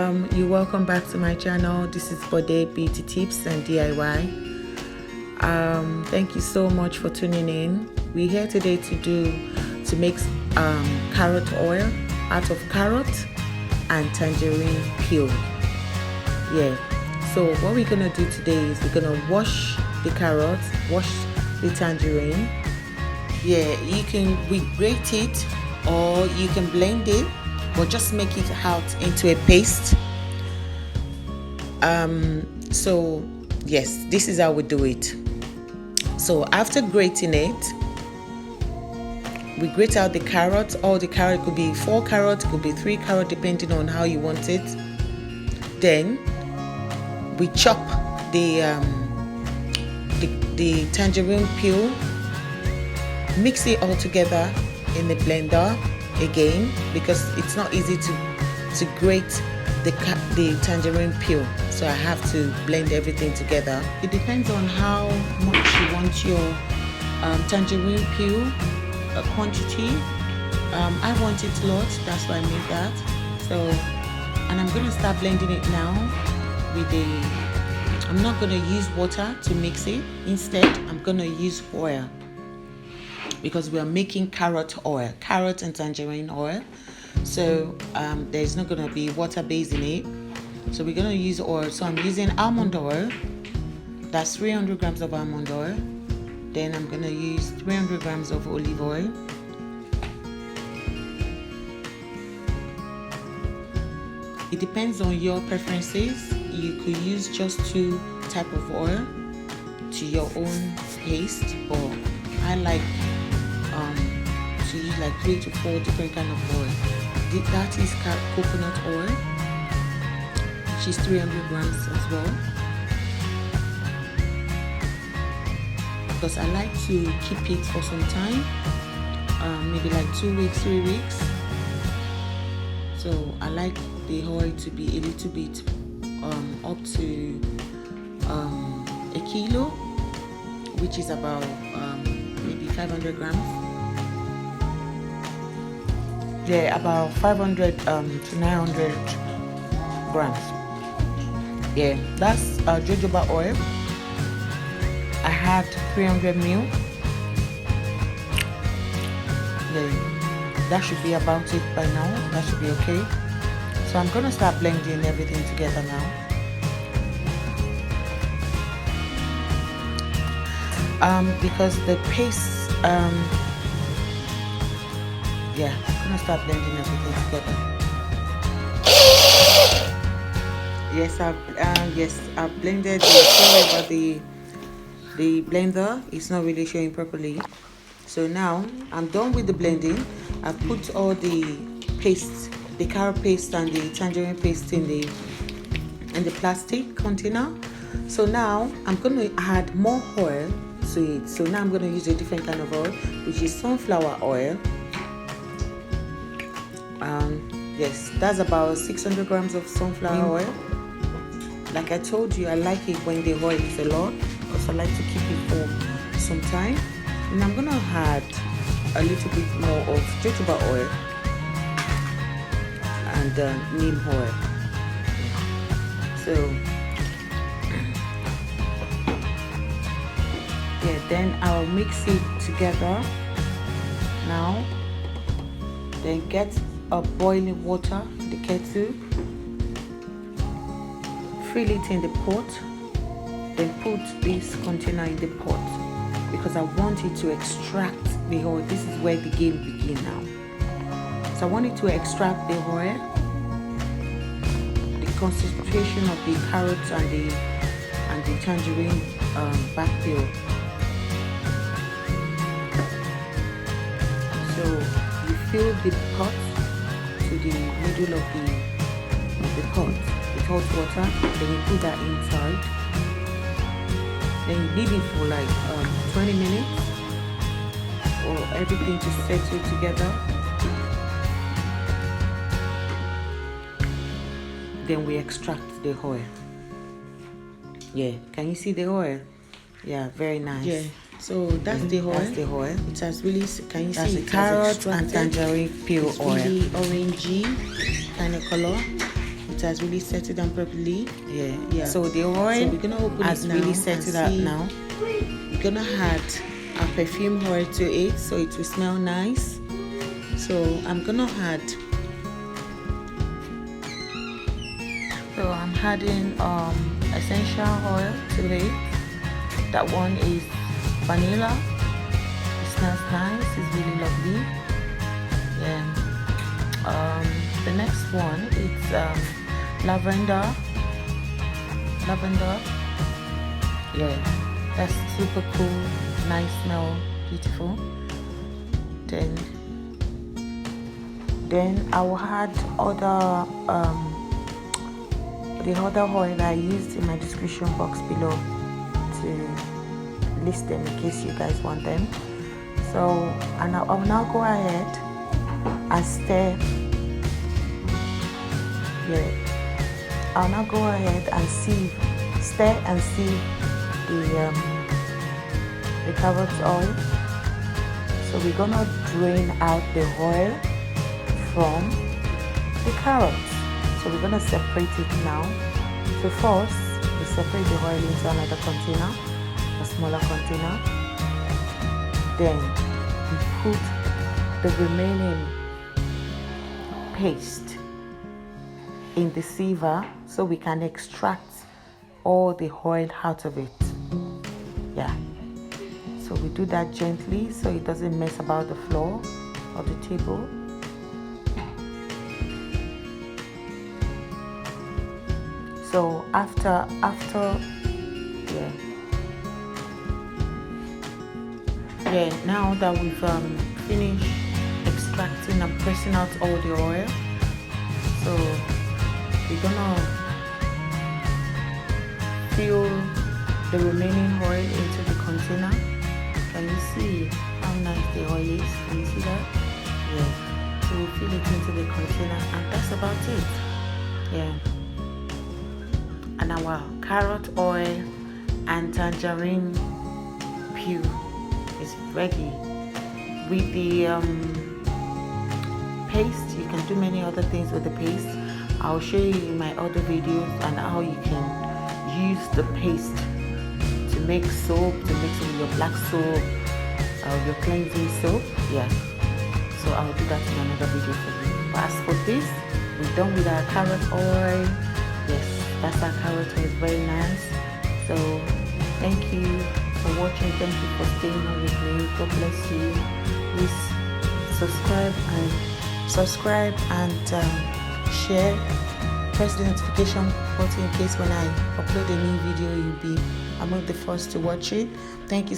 You're welcome back to my channel. This is Bodday Beauty Tips and DIY. Thank you so much for tuning in. We're here today to make carrot oil out of carrot and tangerine peel. Yeah, so what we're gonna do today is we're gonna wash the carrot, wash the tangerine. Yeah, you can grate it or you can blend it, but just make it out into a paste. So yes, this is how we do it. So after grating it, we grate out the carrot. All the carrot could be 4 carrots, could be 3 carrots, depending on how you want it. Then we chop the tangerine peel, mix it all together in the blender again, because it's not easy to grate the tangerine peel, so I have to blend everything together. It depends on how much you want your tangerine peel quantity. I want it a lot, that's why I made that. So, and I'm going to start blending it now with I'm not going to use water to mix it. Instead, I'm going to use oil, because we are making carrot and tangerine oil. So there's not going to be water based in it, so we're going to use oil. So I'm using almond oil. That's 300 grams of almond oil. Then I'm going to use 300 grams of olive oil. It depends on your preferences. You could use just 2 types of oil to your own taste, or I like to use like 3 to 4 different kind of oil. That is coconut oil, which is 300 grams as well, because I like to keep it for some time, maybe like 2 weeks, 3 weeks. So I like the oil to be a little bit up to a kilo, which is about maybe 500 grams. Yeah, about 500 to 900 grams. Yeah, that's jojoba oil. I had 300 ml. Yeah, that should be about it by now. That should be okay. So I'm gonna start blending everything together now. Because the paste, yeah, I'm gonna start blending everything together. Yes, I've blended. Sorry about the blender, it's not really showing properly. So now I'm done with the blending. I've put all the paste, the carrot paste and the tangerine paste in the plastic container. So now I'm going to add more oil to it. So now I'm going to use a different kind of oil, which is sunflower oil. Yes, that's about 600 grams of sunflower oil. Like I told you, I like it when the oil is a lot, because I like to keep it for some time. And I'm going to add a little bit more of jojoba oil and neem oil. So yeah, then I'll mix it together now. Then get a boiling water, the kettle, fill it in the pot, then put this container in the pot, because I want it to extract the oil. This is where the game begins now. So I want it to extract the oil, the concentration of the carrots and the tangerine back peel. So you fill the pot to the middle of the pot with hot water, then you put that inside. Then you leave it for like 20 minutes for everything to settle together. Then we extract the oil. Yeah, can you see the oil? Yeah, very nice. Yeah, so that's the oil. That's the oil. It has really, can you see? Carrot and tangerine peel oil. Really orangey kind of color. it has really settled down properly. Yeah. So the oil, so we're gonna open has it now really settled out now. We're gonna add our perfume oil to it so it will smell nice. So I'm adding essential oil to it. That one is vanilla. It smells nice, it's really lovely. The next one is lavender. Yeah, that's super cool, nice smell, beautiful. Then I will add the other oil that I used in my description box below to list them in case you guys want them. So, and I will now go ahead and stir. I'll now go ahead and stir and sieve the carrot oil. So we're gonna drain out the oil from the carrots. So we're gonna separate it now. So first, we separate the oil into another container, a smaller container. Then we put the remaining paste in the sieve so we can extract all the oil out of it. So we do that gently so it doesn't mess about the floor or the table. So after now that we've finished extracting and pressing out all the oil, so we're gonna fill the remaining oil into the container. Can you see how nice the oil is? Can you see that? So we fill it into the container and that's about it. And our carrot oil and tangerine peel is ready. With the paste, you can do many other things with the paste. I'll show you in my other videos and how you can use the paste to make soap, to mix it with your black soap or your cleansing soap. So I'll do that in another video for you. But as for this, we're done with our carrot oil. That's our carrot oil, it's very nice. So thank you for watching, thank you for staying on with me. God bless you. Please subscribe and share. Press the notification button in case when I upload a new video you'll be among the first to watch it. Thank you.